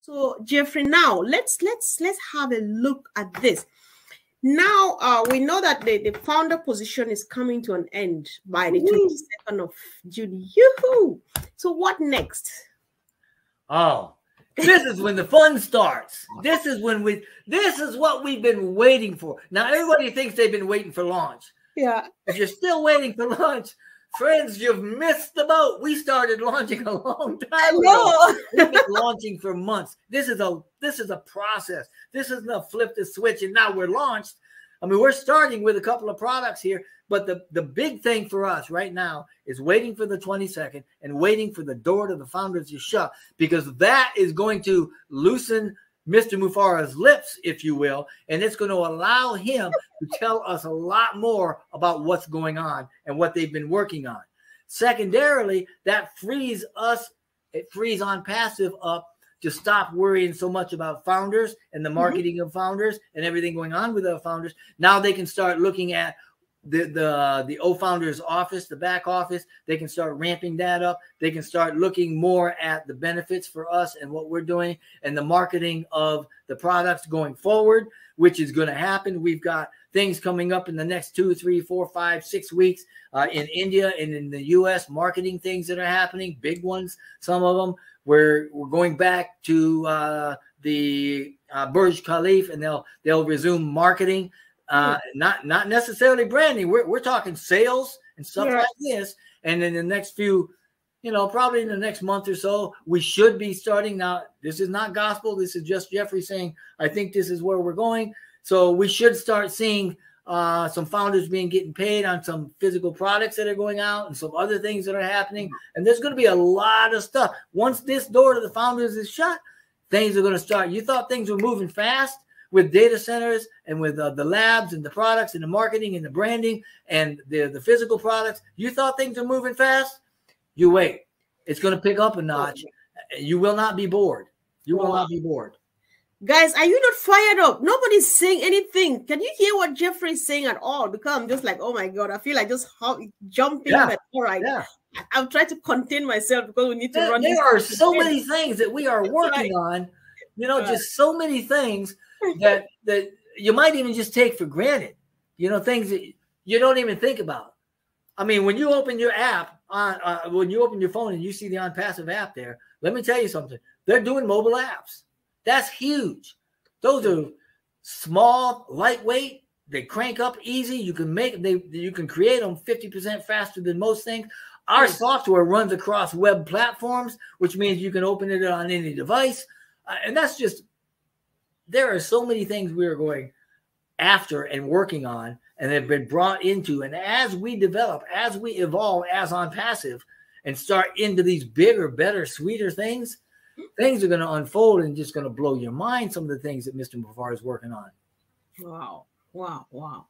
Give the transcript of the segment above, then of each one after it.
So Jeffrey, now let's have a look at this. Now we know that the founder position is coming to an end by the 22nd of June. Yoo-hoo! So what next? Oh, this is when the fun starts. This is what we've been waiting for. Now everybody thinks they've been waiting for launch. Yeah. If you're still waiting for launch, friends, you've missed the boat. We started launching a long time ago. We've been launching for months. This is a process. This isn't a flip the switch and now we're launched. I mean, we're starting with a couple of products here, but the big thing for us right now is waiting for the 22nd and waiting for the door to the founders to shut, because that is going to loosen Mr. Mufara's lips, if you will, and it's going to allow him to tell us a lot more about what's going on and what they've been working on. Secondarily, that frees us, it frees OnPassive up to stop worrying so much about founders and the marketing of founders and everything going on with our founders. Now they can start looking at the O-Founders office, the back office. They can start ramping that up. They can start looking more at the benefits for us and what we're doing and the marketing of the products going forward, which is going to happen. We've got things coming up in the next 2, 3, 4, 5, 6 weeks in India and in the US, marketing things that are happening, big ones, some of them. We're going back to the Burj Khalifa, and they'll resume marketing. Not necessarily branding. We're talking sales and stuff like this. And in the next few, probably in the next month or so, we should be starting. Now, this is not gospel. This is just Jeffrey saying, I think this is where we're going. So we should start seeing some founders getting paid on some physical products that are going out and some other things that are happening. And there's going to be a lot of stuff. Once this door to the founders is shut, things are going to start. You thought things were moving fast with data centers and with the labs and the products and the marketing and the branding and the physical products. You thought things were moving fast? You wait. It's going to pick up a notch. You will not be bored. You will not be bored. Guys, are you not fired up? Nobody's saying anything. Can you hear what Jeffrey is saying at all? Because I'm just like, oh my God, I feel like just jumping. But all right. Yeah. I'll try to contain myself because we need to run. There are so many things that we are working on, just so many things that you might even just take for granted, things that you don't even think about. I mean, when you open your app when you open your phone and you see the OnPassive app there, let me tell you something. They're doing mobile apps. That's huge. Those are small, lightweight. They crank up easy. You can you can create them 50% faster than most things. Our software runs across web platforms, which means you can open it on any device. And that's just, there are so many things we are going after and working on and have been brought into. And as we develop, as we evolve as OnPassive and start into these bigger, better, sweeter things are going to unfold and just going to blow your mind, some of the things that Mr. Mufara is working on. Wow. Wow. Wow.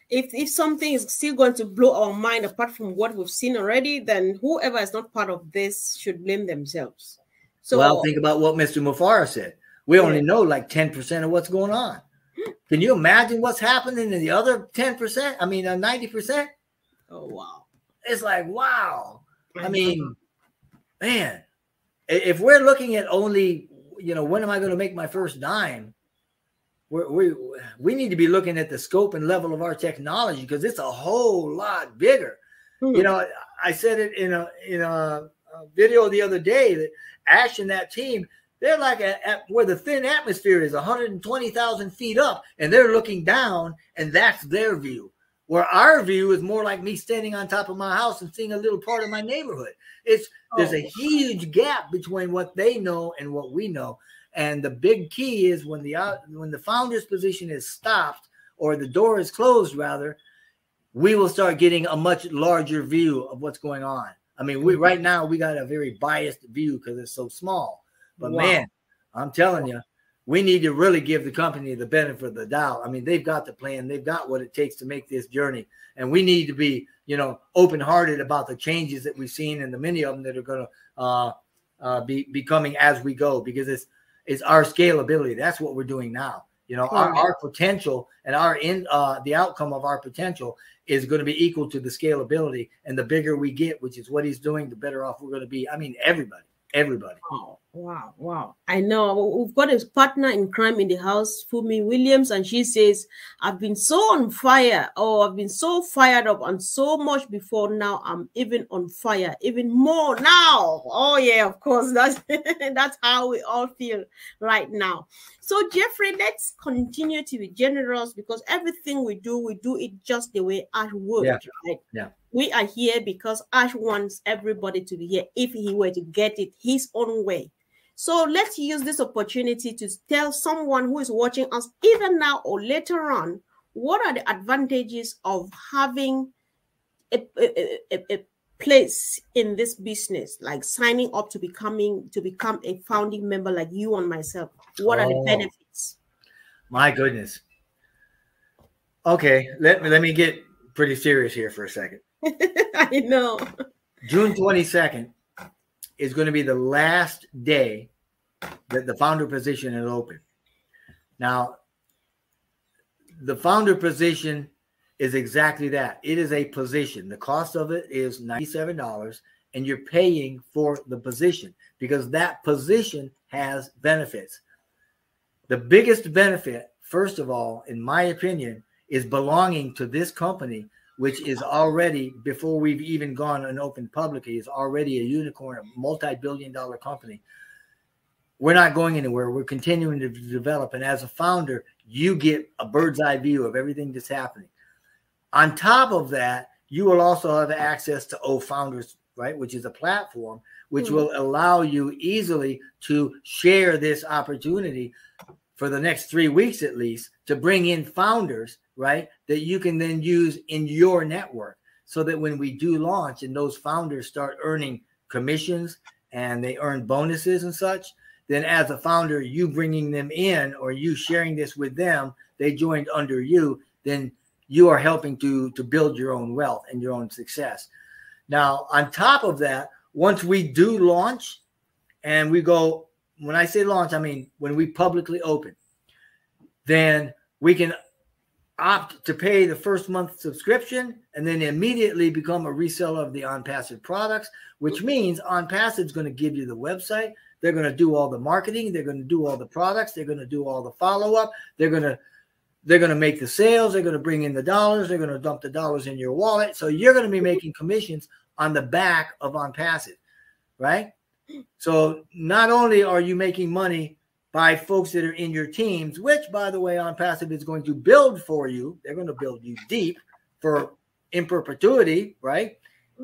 If something is still going to blow our mind apart from what we've seen already, then whoever is not part of this should blame themselves. So, well, think about what Mr. Mufara said. We only know like 10% of what's going on. Can you imagine what's happening in the other 10%? I mean, 90%? Oh, wow. It's like, wow. I mean, man, if we're looking at only, when am I going to make my first dime? We need to be looking at the scope and level of our technology because it's a whole lot bigger. I said it in a video the other day that Ash and that team, they're like at where the thin atmosphere is 120,000 feet up, and they're looking down, and that's their view. Where our view is more like me standing on top of my house and seeing a little part of my neighborhood. There's a huge gap between what they know and what we know. And the big key is when the founder's position is stopped or the door is closed, rather, we will start getting a much larger view of what's going on. I mean, right now we got a very biased view because it's so small. But man, I'm telling you, we need to really give the company the benefit of the doubt. I mean, they've got the plan. They've got what it takes to make this journey. And we need to be, open-hearted about the changes that we've seen and the many of them that are going to be coming as we go, because it's our scalability. That's what we're doing now. Our potential and the outcome of our potential is going to be equal to the scalability. And the bigger we get, which is what he's doing, the better off we're going to be. I mean, everybody. Wow, wow. I know we've got a partner in crime in the house, Fumi Williams, and she says, I've been so on fire, oh, I've been so fired up and so much before. Now I'm even on fire, even more now. Oh, yeah, of course. That's that's how we all feel right now. So, Jeffrey, let's continue to be generous because everything we do it just the way Ash would, Yeah. right? Yeah. We are here because Ash wants everybody to be here if he were to get it his own way. So let's use this opportunity to tell someone who is watching us either now or later on, what are the advantages of having a place in this business, like signing up to become a founding member like you and myself? What are the benefits? My goodness. Okay, let me get pretty serious here for a second. I know. June 22nd is going to be the last day that the founder position is open. Now, the founder position is exactly that. It is a position. The cost of it is $97, and you're paying for the position because that position has benefits. The biggest benefit, first of all, in my opinion, is belonging to this company, which is already, before we've even gone and opened publicly, is already a unicorn, a multi-billion-dollar company. We're not going anywhere. We're continuing to develop. And as a founder, you get a bird's eye view of everything that's happening. On top of that, you will also have access to OFounders, right, which is a platform which will allow you easily to share this opportunity for the next 3 weeks at least to bring in founders, right, that you can then use in your network so that when we do launch and those founders start earning commissions and they earn bonuses and such, then as a founder, you bringing them in or you sharing this with them, they joined under you, then you are helping to build your own wealth and your own success. Now, on top of that, once we do launch and we go, when I say launch, I mean when we publicly open, then we can opt to pay the first month subscription and then immediately become a reseller of the OnPassive products, which means OnPassive is going to give you the website. They're going to do all the marketing. They're going to do all the products. They're going to do all the follow-up. They're going to make the sales. They're going to bring in the dollars. They're going to dump the dollars in your wallet. So you're going to be making commissions on the back of OnPassive, right? So not only are you making money by folks that are in your teams, which, by the way, OnPassive is going to build for you. They're going to build you deep for in perpetuity, right?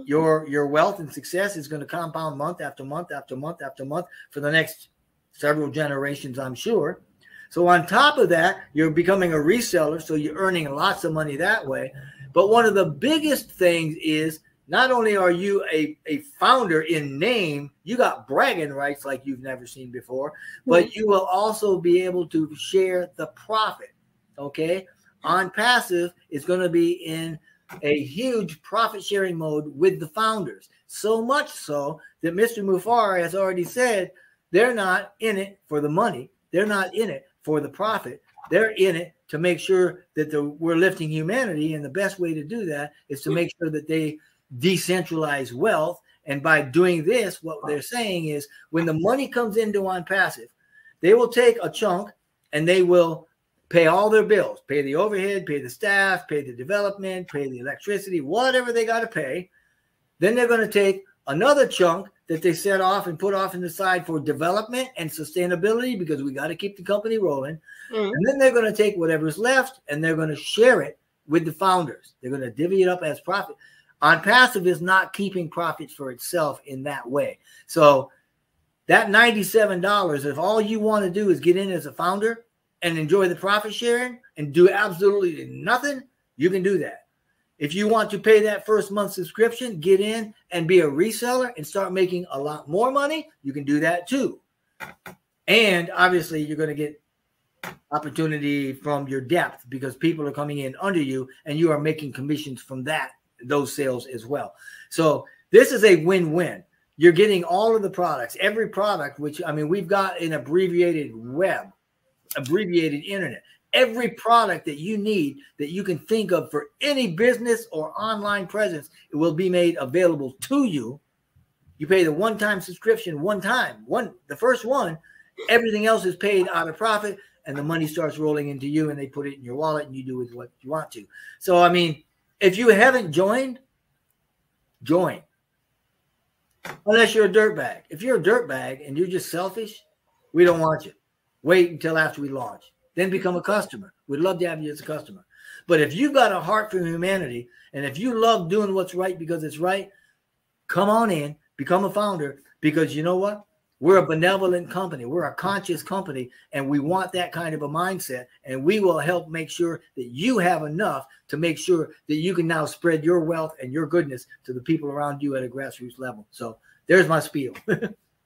Your wealth and success is going to compound month after month after month after month for the next several generations, I'm sure. So on top of that, you're becoming a reseller, so you're earning lots of money that way. But one of the biggest things is not only are you a founder in name, you got bragging rights like you've never seen before, but you will also be able to share the profit, okay? OnPassive is going to be in a huge profit-sharing mode with the founders, so much so that Mr. Mufar has already said they're not in it for the money. They're not in it for the profit. They're in it to make sure that we're lifting humanity, and the best way to do that is to make sure that they decentralize wealth. And by doing this, what they're saying is when the money comes into OnPassive, they will take a chunk and they will pay all their bills, pay the overhead, pay the staff, pay the development, pay the electricity, whatever they got to pay. Then they're going to take another chunk that they set off and put off in the side for development and sustainability because we got to keep the company rolling. And then they're going to take whatever's left and they're going to share it with the founders. They're going to divvy it up as profit. OnPassive is not keeping profits for itself in that way. So that $97, if all you want to do is get in as a founder and enjoy the profit sharing and do absolutely nothing, you can do that. If you want to pay that first month subscription, get in and be a reseller and start making a lot more money, you can do that too. And obviously you're going to get opportunity from your depth because people are coming in under you and you are making commissions from those sales as well. So this is a win-win. You're getting all of the products, every product, which, I mean, we've got an abbreviated web, abbreviated internet. Every product that you need that you can think of for any business or online presence, it will be made available to you You pay the one-time subscription one time. The first one, everything else is paid out of profit, and the money starts rolling into you, and they put it in your wallet, and you do with what you want to. So, I mean, if you haven't joined, join. Unless you're a dirtbag. If you're a dirtbag and you're just selfish, we don't want you. Wait until after we launch. Then become a customer. We'd love to have you as a customer. But if you've got a heart for humanity, and if you love doing what's right because it's right, come on in, become a founder, because you know what? We're a benevolent company. We're a conscious company, and we want that kind of a mindset, and we will help make sure that you have enough to make sure that you can now spread your wealth and your goodness to the people around you at a grassroots level. So there's my spiel.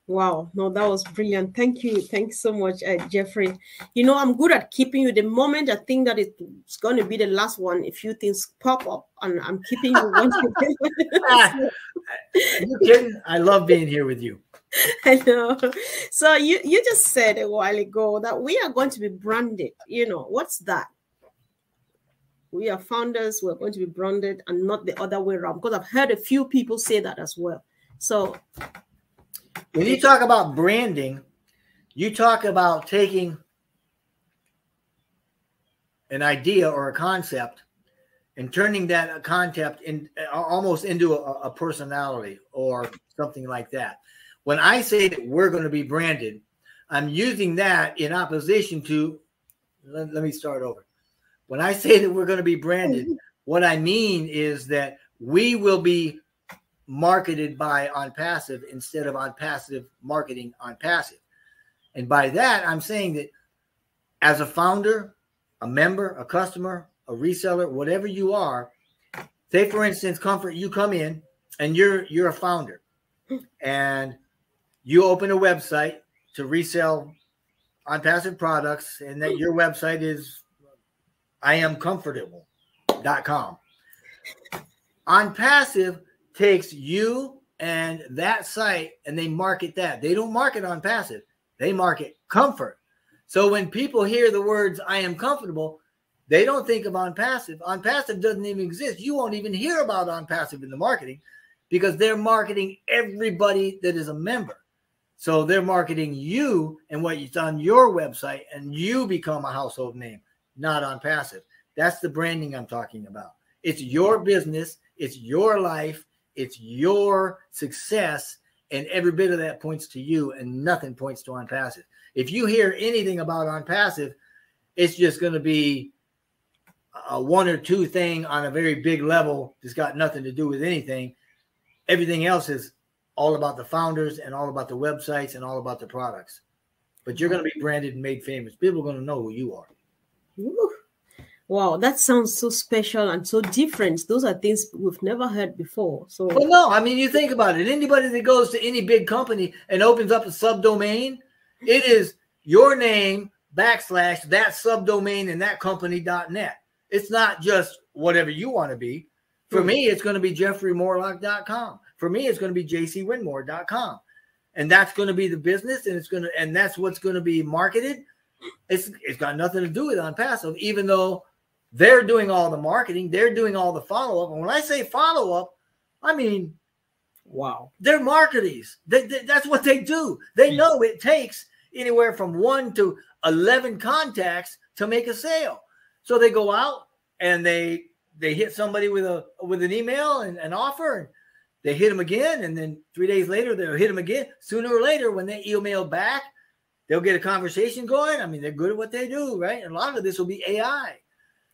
Wow, no, that was brilliant. Thank you. Thanks so much, Jeffrey. You know, I'm good at keeping you. The moment I think that it's going to be the last one, a few things pop up, and I'm keeping you one. Are you kidding? I love being here with you. I know. So you just said a while ago that we are going to be branded. You know, what's that? We are founders. We're going to be branded and not the other way around, because I've heard a few people say that as well. So when you talk about branding, you talk about taking an idea or a concept and turning that concept almost into a personality or something like that. When I say that we're going to be branded, I'm using that in opposition to, let me start over. When I say that we're going to be branded, what I mean is that we will be marketed by OnPassive instead of OnPassive marketing OnPassive. And by that, I'm saying that as a founder, a member, a customer, a reseller, whatever you are, say for instance, Comfort, you come in and you're a founder and you open a website to resell OnPassive products, and that your website is iamcomfortable.com. OnPassive takes you and that site and they market that. They don't market OnPassive. They market comfort. So when people hear the words I am comfortable, they don't think of OnPassive. OnPassive doesn't even exist. You won't even hear about OnPassive in the marketing because they're marketing everybody that is a member. So they're marketing you and what is on your website, and you become a household name, not OnPassive. That's the branding I'm talking about. It's your business. It's your life. It's your success. And every bit of that points to you, and nothing points to OnPassive. If you hear anything about OnPassive, it's just going to be a one or two thing on a very big level that's got nothing to do with anything. Everything else is all about the founders and all about the websites and all about the products. But you're going to be branded and made famous. People are going to know who you are. Woo. Wow, that sounds so special and so different. Those are things we've never heard before. So, well, no, I mean, you think about it. Anybody that goes to any big company and opens up a subdomain, it is your name / that subdomain and that company.net. It's not just whatever you want to be. For me, it's going to be jeffreymorlock.com. For me, it's going to be jcwinmore.com. And that's going to be the business, and that's what's going to be marketed. It's got nothing to do with OnPassive, even though they're doing all the marketing, they're doing all the follow-up. And when I say follow-up, I mean, wow, they're marketers. That's what they do. They know it takes anywhere from 1 to 11 contacts to make a sale. So they go out and they hit somebody with an email and an offer, and they hit them again, and then 3 days later they'll hit them again. Sooner or later, when they email back, they'll get a conversation going. I mean, they're good at what they do, right? And a lot of this will be AI.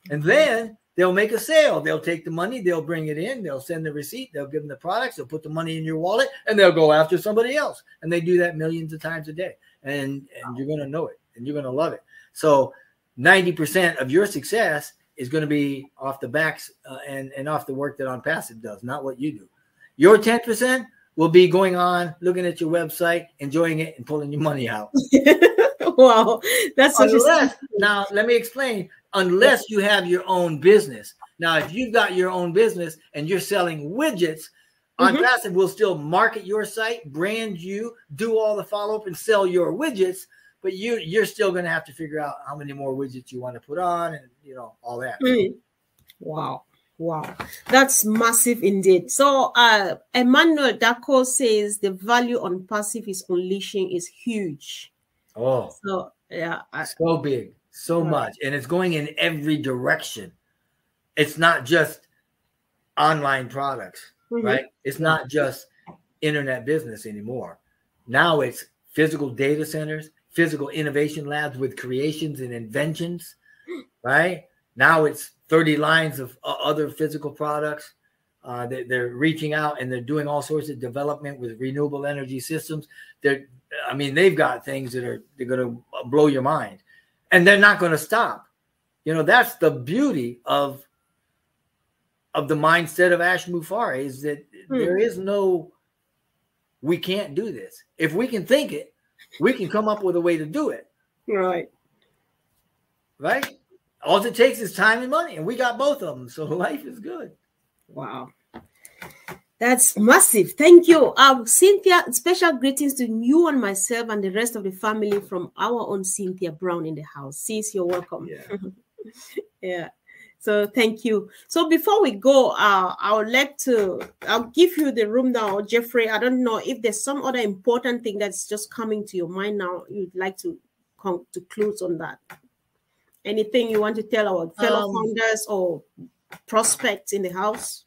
And then they'll make a sale. They'll take the money, they'll bring it in, they'll send the receipt, they'll give them the products, they'll put the money in your wallet, and they'll go after somebody else. And they do that millions of times a day. And you're going to know it, and you're going to love it. So 90% of your success is going to be off the backs and off the work that OnPassive does, not what you do. Your 10% will be going on, looking at your website, enjoying it, and pulling your money out. Wow, that's such now let me explain. Unless you have your own business. Now, if you've got your own business and you're selling widgets, OnPassive will still market your site, brand you, do all the follow-up, and sell your widgets. But you're still going to have to figure out how many more widgets you want to put on, and all that. Wow. Wow, that's massive indeed. So Emmanuel Daco says the value on passive is unleashing is huge. Oh, so yeah, so big, so much, and it's going in every direction. It's not just online products, right? It's not just internet business anymore. Now it's physical data centers, physical innovation labs with creations and inventions, right? Now it's 30 lines of other physical products. They're reaching out and they're doing all sorts of development with renewable energy systems. They've got things they're going to blow your mind, and they're not going to stop. You know, that's the beauty of the mindset of Ash Mufari, is that there is no, we can't do this. If we can think it, we can come up with a way to do it. Right. All it takes is time and money, and we got both of them. So life is good. Wow. That's massive. Thank you. Cynthia, special greetings to you and myself and the rest of the family from our own Cynthia Brown in the house. Sis, you're welcome. Yeah. Yeah. So thank you. So before we go, I'll give you the room now, Jeffrey. I don't know if there's some other important thing that's just coming to your mind now. You'd like to come to close on that. Anything you want to tell our fellow founders or prospects in the house?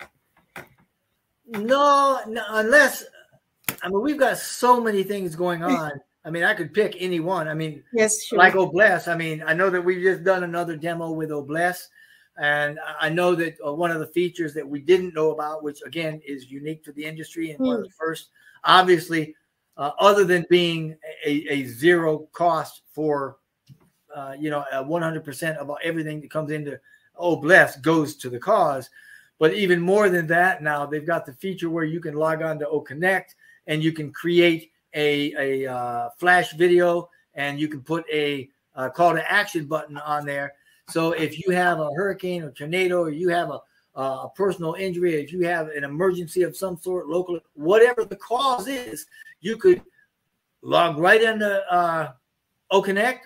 No, unless, we've got so many things going on. I could pick any one. Yes, sure. Like Obless. I know that we've just done another demo with Obless. And I know that one of the features that we didn't know about, which again is unique to the industry and one of the first, obviously, other than being a zero cost for, 100% of everything that comes into Obless goes to the cause. But even more than that, now they've got the feature where you can log on to OConnect and you can create a flash video, and you can put a call to action button on there. So if you have a hurricane or tornado, or you have a personal injury, if you have an emergency of some sort, local, whatever the cause is, you could log right into OConnect,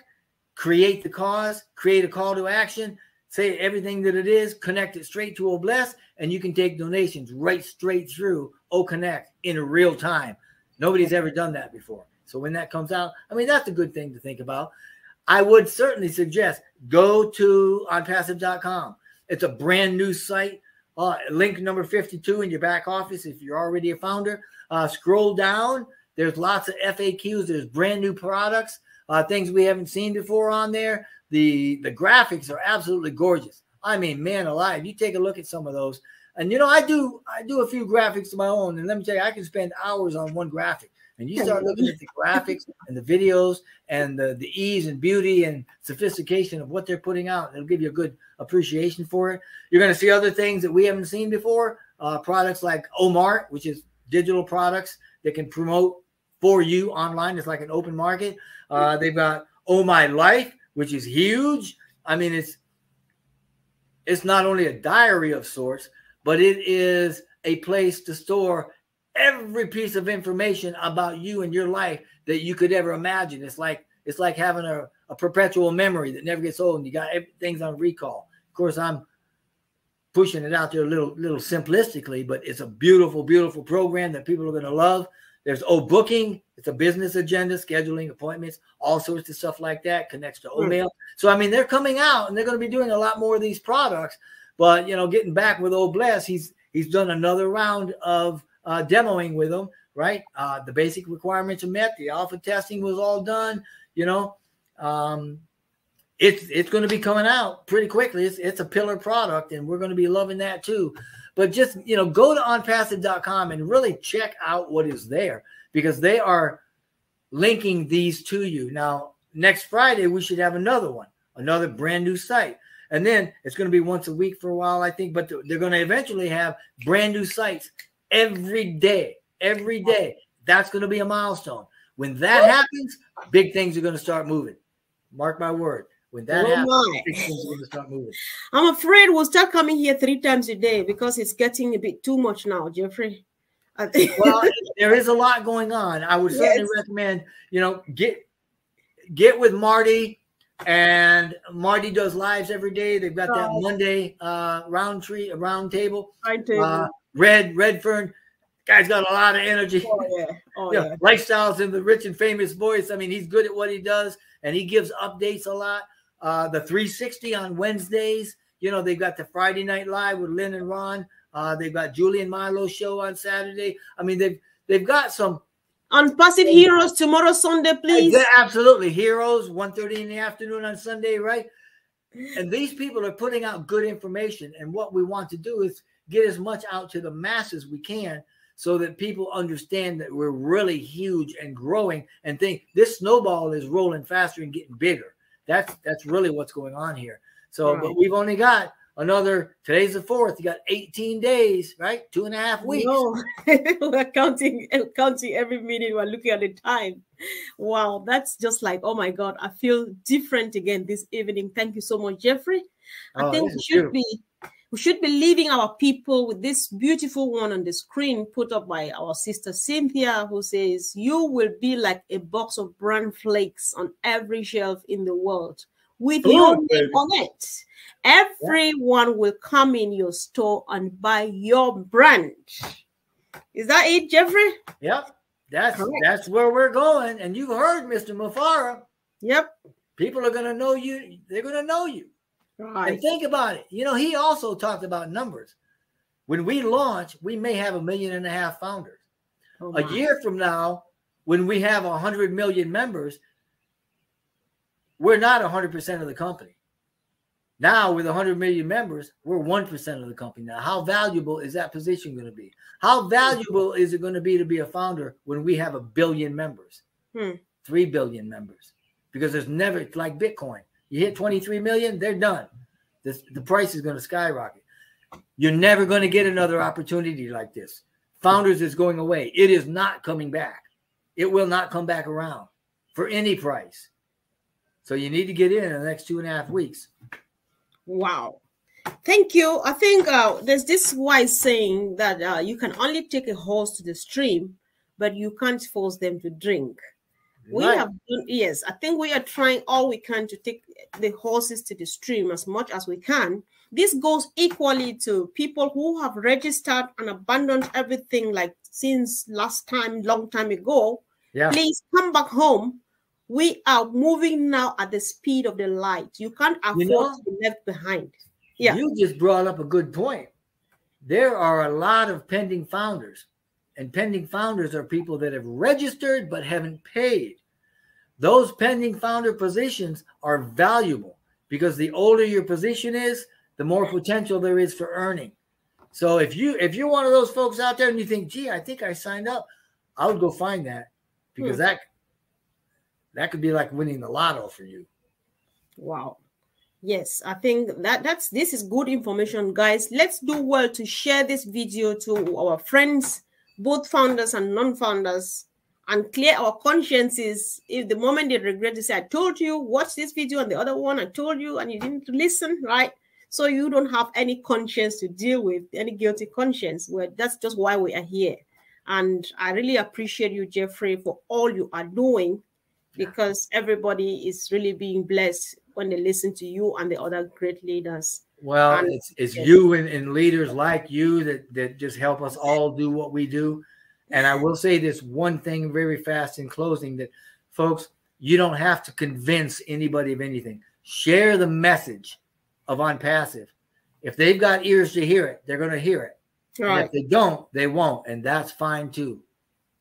create the cause, create a call to action, say everything that it is, connect it straight to Obless, and you can take donations right straight through OConnect in real time. Nobody's ever done that before. So when that comes out, that's a good thing to think about. I would certainly suggest go to onpassive.com. It's a brand new site. Link number 52 in your back office if you're already a founder. Scroll down. There's lots of FAQs. There's brand new products, things we haven't seen before on there. The graphics are absolutely gorgeous. Man alive, you take a look at some of those. And I do a few graphics of my own, and let me tell you, I can spend hours on one graphic. And you start looking at the graphics and the videos and the ease and beauty and sophistication of what they're putting out. It'll give you a good appreciation for it. You're going to see other things that we haven't seen before. Products like Omart, which is digital products that can promote for you online. It's like an open market. They've got Oh My Life, which is huge. It's not only a diary of sorts, but it is a place to store every piece of information about you and your life that you could ever imagine. It's like having a perpetual memory that never gets old, and you got things on recall. Of course, I'm pushing it out there a little simplistically, but it's a beautiful, beautiful program that people are going to love. There's Booking. It's a business agenda, scheduling appointments, all sorts of stuff like that. Connects to Mail. So, they're coming out, and they're going to be doing a lot more of these products. But, getting back with Obless, he's done another round of demoing with them, right? The basic requirements are met. The alpha testing was all done. It's going to be coming out pretty quickly. It's a pillar product, and we're going to be loving that too. But just, go to onpassive.com and really check out what is there, because they are linking these to you. Now, next Friday, we should have another one, another brand new site. And then it's going to be once a week for a while, I think, but they're going to eventually have brand new sites every day. That's going to be a milestone. When that happens, big things are going to start moving. Mark my word. When that happens, big things are going to start moving. I'm afraid we'll start coming here 3 times a day because it's getting a bit too much now, Jeffrey. Well, there is a lot going on. I would certainly recommend, get with Marty, And Marty does lives every day. They've got that Monday round table. Redfern, guy's got a lot of energy. Lifestyles in the Rich and Famous Voice. I mean, he's good at what he does, and he gives updates a lot. The 360 on Wednesdays. You know, they've got the Friday Night Live with Lynn and Ron. They've got Julie and Milo's show on Saturday. I mean, they've got some OnPass Heroes tomorrow Sunday, please. Absolutely. Heroes, 1:30 in the afternoon on Sunday, right? And these people are putting out good information. And what we want to do is get as much out to the masses we can so that people understand that we're really huge and growing and think this snowball is rolling faster and getting bigger. That's really what's going on here. So, but we've only got today's the 4th. You got 18 days, right? 2.5 weeks. No. We're counting every minute. We're looking at the time. Wow, that's just like, oh my God, I feel different again this evening. Thank you so much, Jeffrey. I think we should be leaving our people with this beautiful one on the screen put up by our sister Cynthia, who says, "You will be like a box of bran flakes on every shelf in the world with your name on it. Everyone will come in your store and buy your brand." Is that it, Jeffrey? Yep. That's where we're going. And you've heard Mr. Mufara. Yep. People are going to know you. They're going to know you. Right. And think about it. You know, he also talked about numbers. When we launch, we may have 1.5 million founders. A year from now, when we have 100 million members, we're not 100% of the company. Now, with 100 million members, we're 1% of the company. Now, how valuable is that position going to be? How valuable is it going to be a founder when we have 1 billion members, 3 billion members? Because there's never, it's like Bitcoin. You hit 23 million, they're done. The price is going to skyrocket. You're never going to get another opportunity like this. Founders is going away. It is not coming back. It will not come back around for any price. So you need to get in the next 2.5 weeks. Wow. Thank you. I think there's this wise saying that you can only take a horse to the stream, but you can't force them to drink. We have done, yes, I think we are trying all we can to take the horses to the stream as much as we can. This goes equally to people who have registered and abandoned everything like since last time, long time ago. Yeah. Please come back home. We are moving now at the speed of the light. You can't afford to be left behind. Yeah. You just brought up a good point. There are a lot of pending founders. And pending founders are people that have registered but haven't paid. Those pending founder positions are valuable because the older your position is, the more potential there is for earning. So if you're one of those folks out there and you think, gee, I think I signed up, I would go find that because that could be like winning the lotto for you. Wow. Yes, I think this is good information, guys. Let's do well to share this video to our friends, both founders and non-founders, and clear our consciences. If the moment they regret to say, I told you, watch this video, and the other one I told you, and you didn't listen, right? So you don't have any conscience to deal with, any guilty conscience. Well, that's just why we are here. And I really appreciate you, Jeffrey, for all you are doing, because everybody is really being blessed when they listen to you and the other great leaders. Well, and it's you and leaders like you that just help us all do what we do. And I will say this one thing very fast in closing, that folks, you don't have to convince anybody of anything. Share the message of OnPassive. If they've got ears to hear it, they're going to hear it. Right. And if they don't, they won't. And that's fine too.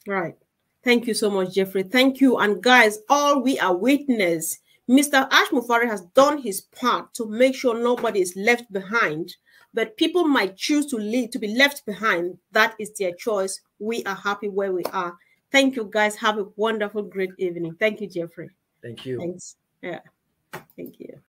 Right. Thank you so much, Jeffrey. Thank you. And guys, all we are witness, Mr. Ash Mufari has done his part to make sure nobody is left behind. But people might choose to be left behind. That is their choice. We are happy where we are. Thank you, guys. Have a wonderful, great evening. Thank you, Jeffrey. Thank you. Thanks. Yeah. Thank you.